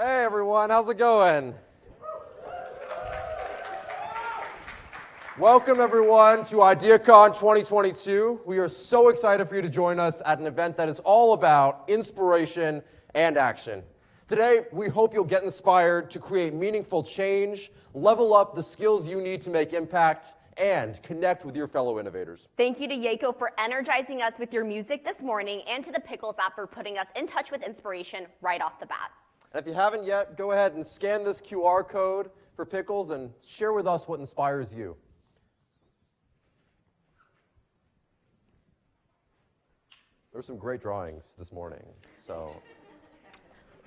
Hey everyone, how's it going? Welcome everyone to IdeaCon 2022. We are so excited for you to join us at an event that is all about inspiration and action. Today, we hope you'll get inspired to create meaningful change, level up the skills you need to make impact, and connect with your fellow innovators. Thank you to Yako for energizing us with your music this morning, and to the Pickles app for putting us in touch with inspiration right off the bat. And if you haven't yet, go ahead and scan this QR code for Pickles and share with us what inspires you. There's some great drawings this morning, so.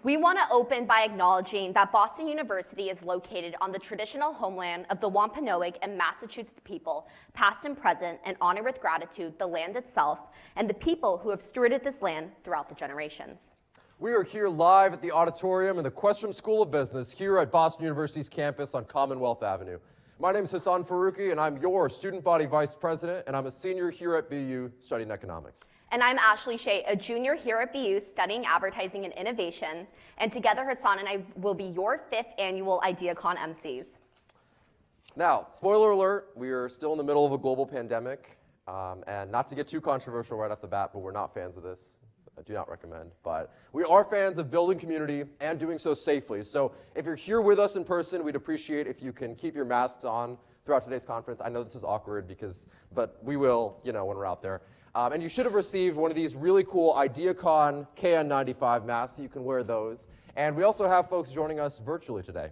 We want to open by acknowledging that Boston University is located on the traditional homeland of the Wampanoag and Massachusetts people, past and present, and honor with gratitude the land itself and the people who have stewarded this land throughout the generations. We are here live at the auditorium in the Questrom School of Business here at Boston University's campus on Commonwealth Avenue. My name is Hassan Faruqi, and I'm your student body vice president, and I'm a senior here at BU studying economics. And I'm Ashley Shea, a junior here at BU studying advertising and innovation. And together, Hassan and I will be your 5th annual IdeaCon MCs. Now, spoiler alert, we are still in the middle of a global pandemic. And not to get too controversial right off the bat, but we're not fans of this. I do not recommend. But we are fans of building community and doing so safely. So if you're here with us in person, we'd appreciate if you can keep your masks on throughout today's conference. I know this is awkward, but we will, when we're out there. And you should have received one of these really cool IdeaCon KN95 masks. You can wear those. And we also have folks joining us virtually today.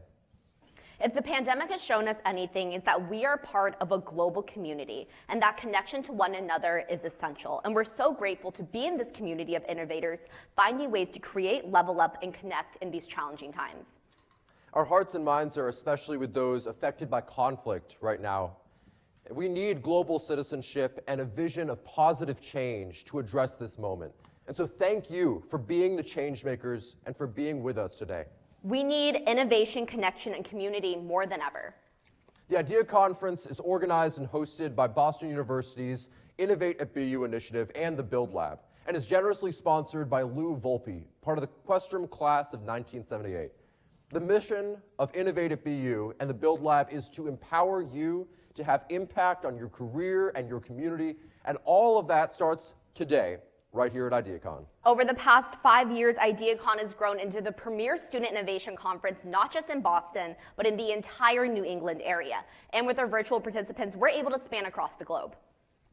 If the pandemic has shown us anything, it's that we are part of a global community, and that connection to one another is essential. And we're so grateful to be in this community of innovators, finding ways to create, level up, and connect in these challenging times. Our hearts and minds are especially with those affected by conflict right now. We need global citizenship and a vision of positive change to address this moment. And so thank you for being the change makers and for being with us today. We need innovation, connection, and community more than ever. The IDEA Conference is organized and hosted by Boston University's Innovate BU initiative and the Build Lab, and is generously sponsored by Lou Volpe, part of the Questrom class of 1978. The mission of Innovate BU and the Build Lab is to empower you to have impact on your career and your community, and all of that starts today, right here at IdeaCon. Over the past 5 years, IdeaCon has grown into the premier student innovation conference, not just in Boston, but in the entire New England area. And with our virtual participants, we're able to span across the globe.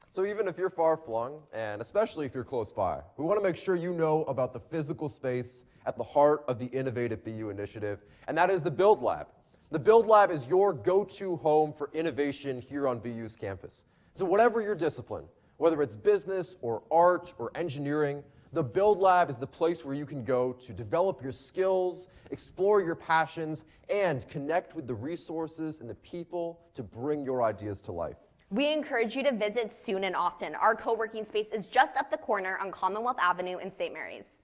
So even if you're far-flung, and especially if you're close by, we want to make sure you know about the physical space at the heart of the Innovate BU initiative, and that is the Build Lab. The Build Lab is your go-to home for innovation here on BU's campus. So whatever your discipline, whether it's business or art or engineering, the Build Lab is the place where you can go to develop your skills, explore your passions, and connect with the resources and the people to bring your ideas to life. We encourage you to visit soon and often. Our co-working space is just up the corner on Commonwealth Avenue in St. Mary's.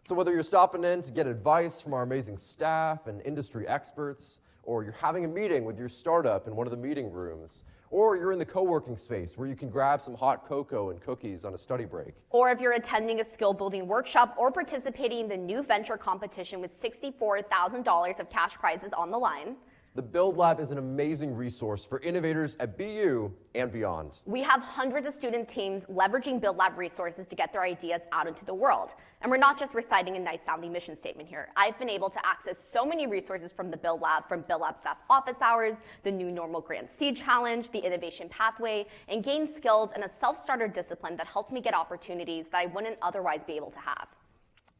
So whether you're stopping in to get advice from our amazing staff and industry experts, or you're having a meeting with your startup in one of the meeting rooms, or you're in the co-working space where you can grab some hot cocoa and cookies on a study break. Or if you're attending a skill-building workshop or participating in the new venture competition with $64,000 of cash prizes on the line. The Build Lab is an amazing resource for innovators at BU and beyond. We have hundreds of student teams leveraging Build Lab resources to get their ideas out into the world. And we're not just reciting a nice sounding mission statement here. I've been able to access so many resources from the Build Lab, from Build Lab staff office hours, the New Normal Grant Seed Challenge, the Innovation Pathway, and gain skills and a self-starter discipline that helped me get opportunities that I wouldn't otherwise be able to have.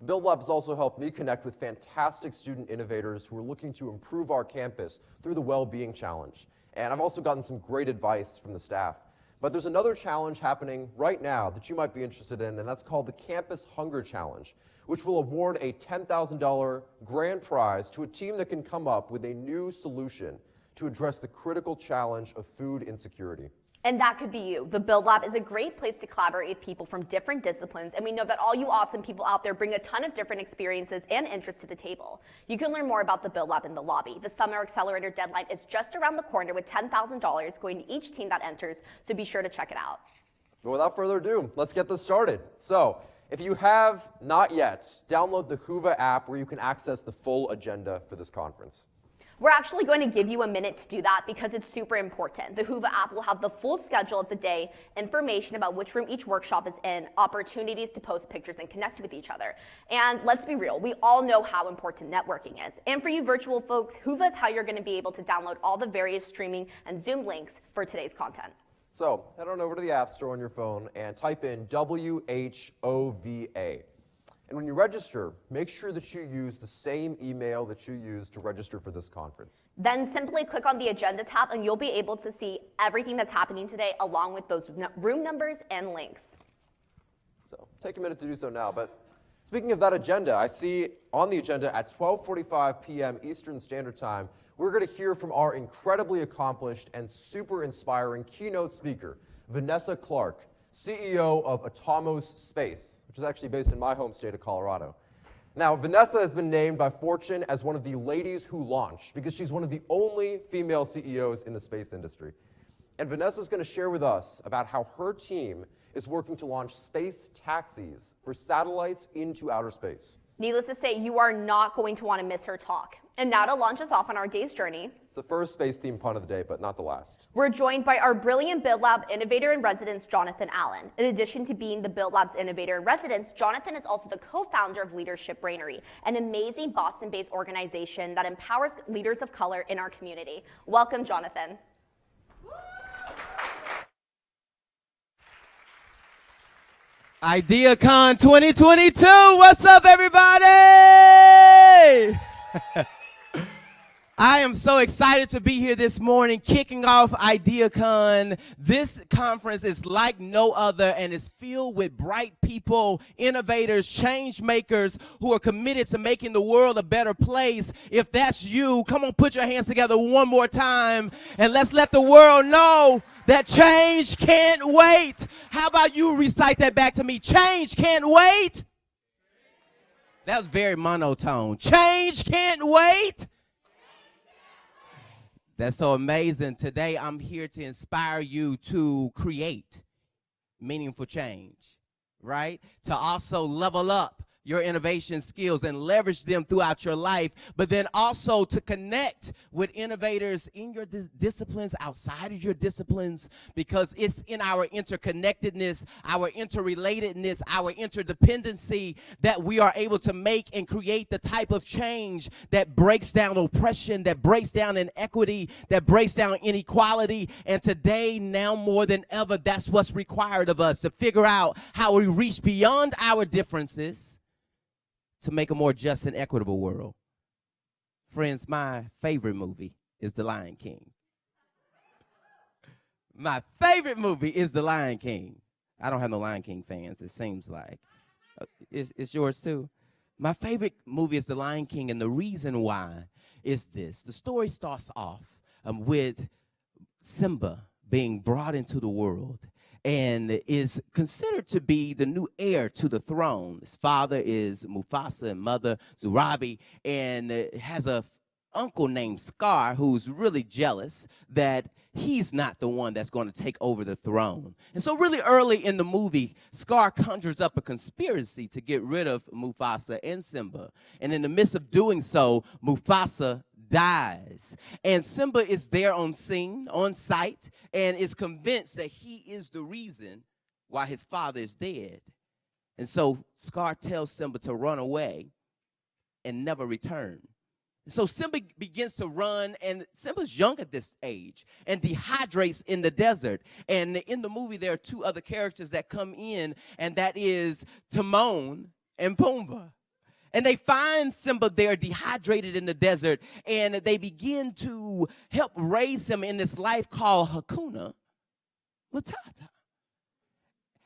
Build Lab has also helped me connect with fantastic student innovators who are looking to improve our campus through the Well-Being Challenge. And I've also gotten some great advice from the staff. But there's another challenge happening right now that you might be interested in, and that's called the Campus Hunger Challenge, which will award a $10,000 grand prize to a team that can come up with a new solution to address the critical challenge of food insecurity. And that could be you. The Build Lab is a great place to collaborate with people from different disciplines, and we know that all you awesome people out there bring a ton of different experiences and interests to the table. You can learn more about the Build Lab in the lobby. The Summer Accelerator deadline is just around the corner with $10,000 going to each team that enters, so be sure to check it out. But without further ado, let's get this started. So, If you have not yet, download the Whova app where you can access the full agenda for this conference. We're actually going to give you a minute to do that because it's super important. The Whova app will have the full schedule of the day, information about which room each workshop is in, opportunities to post pictures and connect with each other. And let's be real, we all know how important networking is. And for you virtual folks, Whova is how you're going to be able to download all the various streaming and Zoom links for today's content. So head on over to the App Store on your phone and type in WHOVA. And when you register, make sure that you use the same email that you used to register for this conference. Then simply click on the Agenda tab and you'll be able to see everything that's happening today along with those room numbers and links. So take a minute to do so now. But speaking of that agenda, I see on the agenda at 12:45 p.m. Eastern Standard Time, we're going to hear from our incredibly accomplished and super inspiring keynote speaker, Vanessa Clark, CEO of Atomos Space, which is actually based in my home state of Colorado. Now, Vanessa has been named by Fortune as one of the ladies who launch because she's one of the only female CEOs in the space industry. And Vanessa is going to share with us about how her team is working to launch space taxis for satellites into outer space. Needless to say, you are not going to want to miss her talk. And now to launch us off on our day's journey, The first space-themed pun of the day, but not the last. we're joined by our brilliant Build Lab Innovator-in-Residence, Jonathan Allen. In addition to being the Build Lab's Innovator-in-Residence, Jonathan is also the co-founder of Leadership Brainery, an amazing Boston-based organization that empowers leaders of color in our community. Welcome, Jonathan. IdeaCon 2022, what's up everybody? I am so excited to be here this morning, kicking off IdeaCon. This conference is like no other and is filled with bright people, innovators, change makers who are committed to making the world a better place. If that's you, come on, put your hands together one more time and let's let the world know that change can't wait. How about you recite that back to me? Change can't wait. That was very monotone. Change can't wait. That's so amazing. Today, I'm here to inspire you to create meaningful change, right? To also level up your innovation skills and leverage them throughout your life, but then also to connect with innovators in your disciplines, outside of your disciplines, because it's in our interconnectedness, our interrelatedness, our interdependency that we are able to make and create the type of change that breaks down oppression, that breaks down inequity, that breaks down inequality. And today, now more than ever, that's what's required of us, to figure out how we reach beyond our differences to make a more just and equitable world. Friends, my favorite movie is The Lion King. My favorite movie is The Lion King. I don't have no Lion King fans, it seems like. It's yours too? My favorite movie is The Lion King, and the reason why is this. The story starts off with Simba being brought into the world and is considered to be the new heir to the throne. His father is Mufasa and mother Zurabi, and has a uncle named Scar who's really jealous that he's not the one that's going to take over the throne. And so really early in the movie, Scar conjures up a conspiracy to get rid of Mufasa and Simba. And in the midst of doing so, Mufasa dies. And Simba is there on scene, on site, and is convinced that he is the reason why his father is dead. And so Scar tells Simba to run away and never return. So Simba begins to run, and Simba's young at this age and dehydrates in the desert. And in the movie, there are two other characters that come in, and that is Timon and Pumbaa. And they find Simba there dehydrated in the desert, and they begin to help raise him in this life called Hakuna Matata.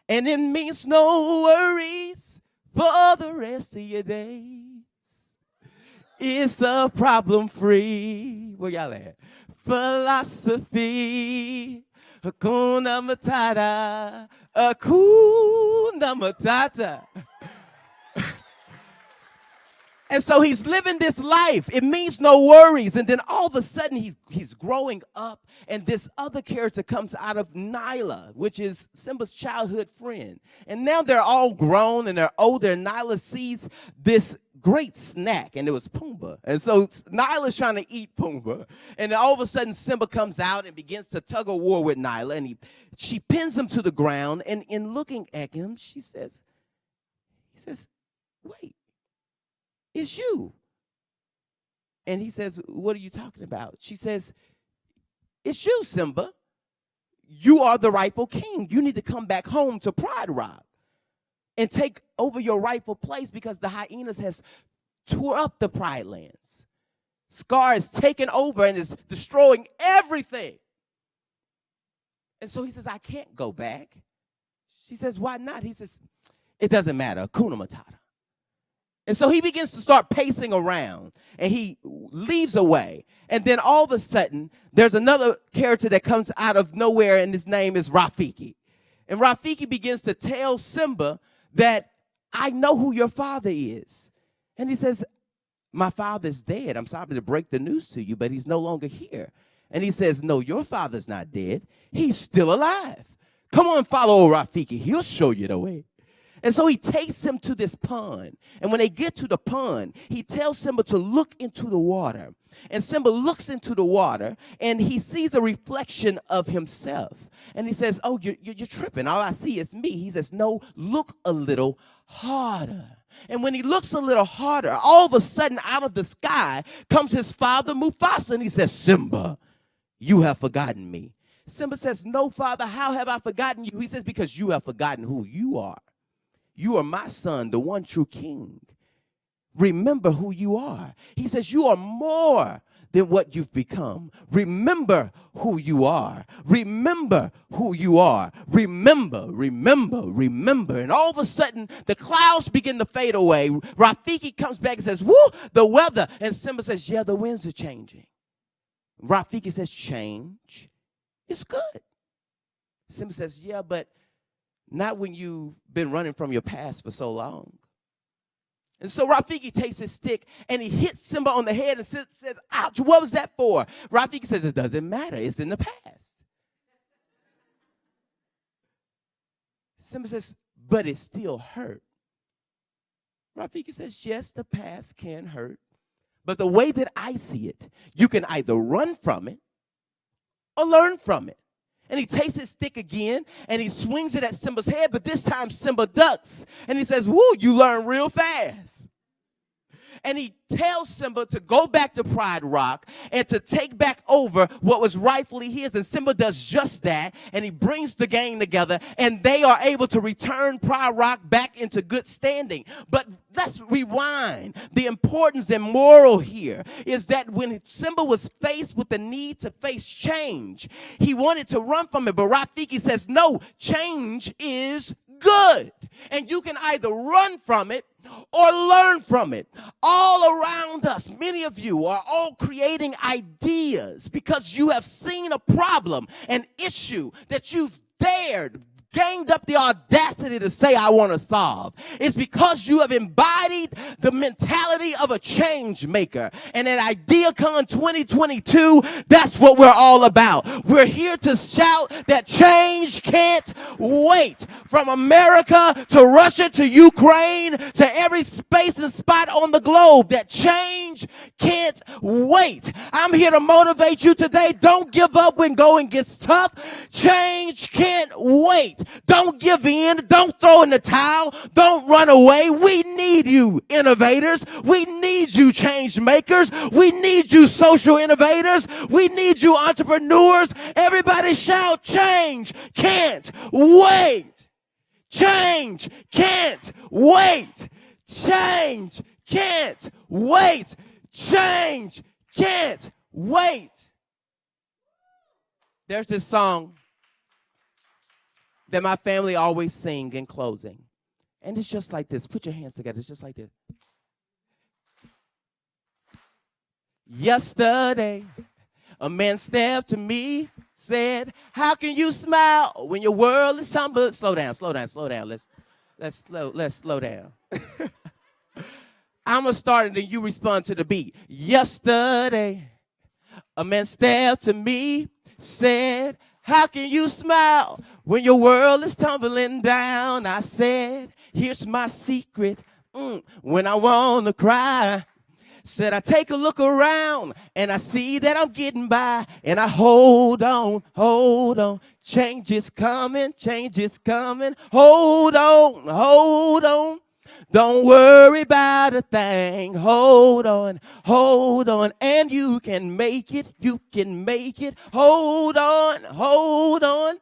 And it means no worries for the rest of your days. It's a problem-free, where y'all at? Philosophy, Hakuna Matata, Hakuna Matata. And so he's living this life. It means no worries. And then all of a sudden he's growing up, and this other character comes out of Nyla, which is Simba's childhood friend. And now they're all grown and they're older, and Nyla sees this great snack, and it was Pumbaa. And so Nyla's trying to eat Pumbaa. And then all of a sudden Simba comes out and begins to tug of war with Nyla, and she pins him to the ground. And in looking at him, he says, wait. It's you. And he says, what are you talking about? She says, it's you, Simba. You are the rightful king. You need to come back home to Pride Rock and take over your rightful place, because the hyenas has tore up the Pride Lands. Scar is taken over and is destroying everything. And so he says, I can't go back. She says, why not? He says, it doesn't matter. Hakuna Matata. And so he begins to start pacing around, and he leaves away. And then all of a sudden, there's another character that comes out of nowhere, and his name is Rafiki. And Rafiki begins to tell Simba that, I know who your father is. And he says, my father's dead. I'm sorry to break the news to you, but he's no longer here. And he says, no, your father's not dead. He's still alive. Come on, follow Rafiki. He'll show you the way. And so he takes him to this pond. And when they get to the pond, he tells Simba to look into the water. And Simba looks into the water, and he sees a reflection of himself. And he says, oh, you're tripping. All I see is me. He says, no, look a little harder. And when he looks a little harder, all of a sudden out of the sky comes his father, Mufasa. And he says, Simba, you have forgotten me. Simba says, no, father, how have I forgotten you? He says, because you have forgotten who you are. You are my son, the one true king. Remember who you are. He says, you are more than what you've become. Remember who you are. Remember who you are. Remember, remember, remember. And all of a sudden, the clouds begin to fade away. Rafiki comes back and says, woo, the weather. And Simba says, yeah, the winds are changing. Rafiki says, change is good. Simba says, yeah, but not when you've been running from your past for so long. And so Rafiki takes his stick and he hits Simba on the head and says, ouch, what was that for? Rafiki says, it doesn't matter. It's in the past. Simba says, but it still hurt. Rafiki says, yes, the past can hurt. But the way that I see it, you can either run from it or learn from it. And he takes his stick again, and he swings it at Simba's head, but this time Simba ducks. And he says, woo, you learn real fast. And he tells Simba to go back to Pride Rock and to take back over what was rightfully his. And Simba does just that, and he brings the gang together, and they are able to return Pride Rock back into good standing. But let's rewind. The importance and moral here is that when Simba was faced with the need to face change, he wanted to run from it, but Rafiki says, no, change is good. And you can either run from it or learn from it. All around us, many of you are all creating ideas because you have seen a problem, an issue that you've gained up the audacity to say, I want to solve. It's because you have embodied the mentality of a change maker. And at IdeaCon 2022, that's what we're all about. We're here to shout that change can't wait. From America to Russia to Ukraine to every space and spot on the globe, that change can't wait. I'm here to motivate you today. Don't give up when going gets tough. Change can't wait. Don't give in. Don't throw in the towel. Don't run away. We need you, innovators. We need you, change makers. We need you, social innovators. We need you, entrepreneurs. Everybody shout, change can't wait. Change can't wait. Change can't wait. Change can't wait. There's this song that my family always sing in closing. And it's just like this. Put your hands together. It's just like this. Yesterday, a man stepped to me, said, how can you smile when your world is tumbling? Slow down, slow down, slow down. Let's slow down. I'm going to start and then you respond to the beat. Yesterday, a man stepped to me, said, how can you smile when your world is tumbling down? I said, here's my secret. When I want to cry, said I take a look around and I see that I'm getting by and I hold on. Change is coming, hold on. Don't worry about a thing, hold on, and you can make it, hold on,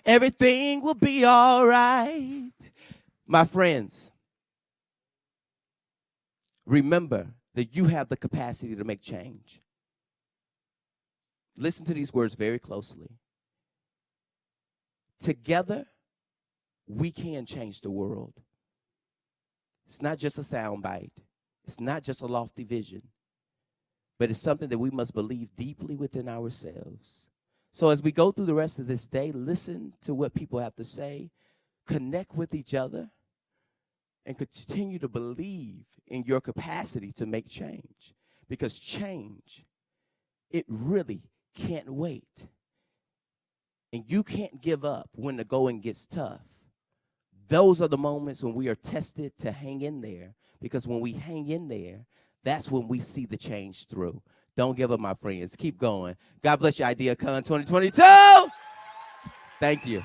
everything will be all right. My friends, remember that you have the capacity to make change. Listen to these words very closely. Together, we can change the world. It's not just a soundbite. It's not just a lofty vision. But it's something that we must believe deeply within ourselves. So as we go through the rest of this day, listen to what people have to say, connect with each other, and continue to believe in your capacity to make change. Because change, it really can't wait. And you can't give up when the going gets tough. Those are the moments when we are tested to hang in there. Because when we hang in there, that's when we see the change through. Don't give up, my friends. Keep going. God bless you, IdeaCon 2022. Thank you.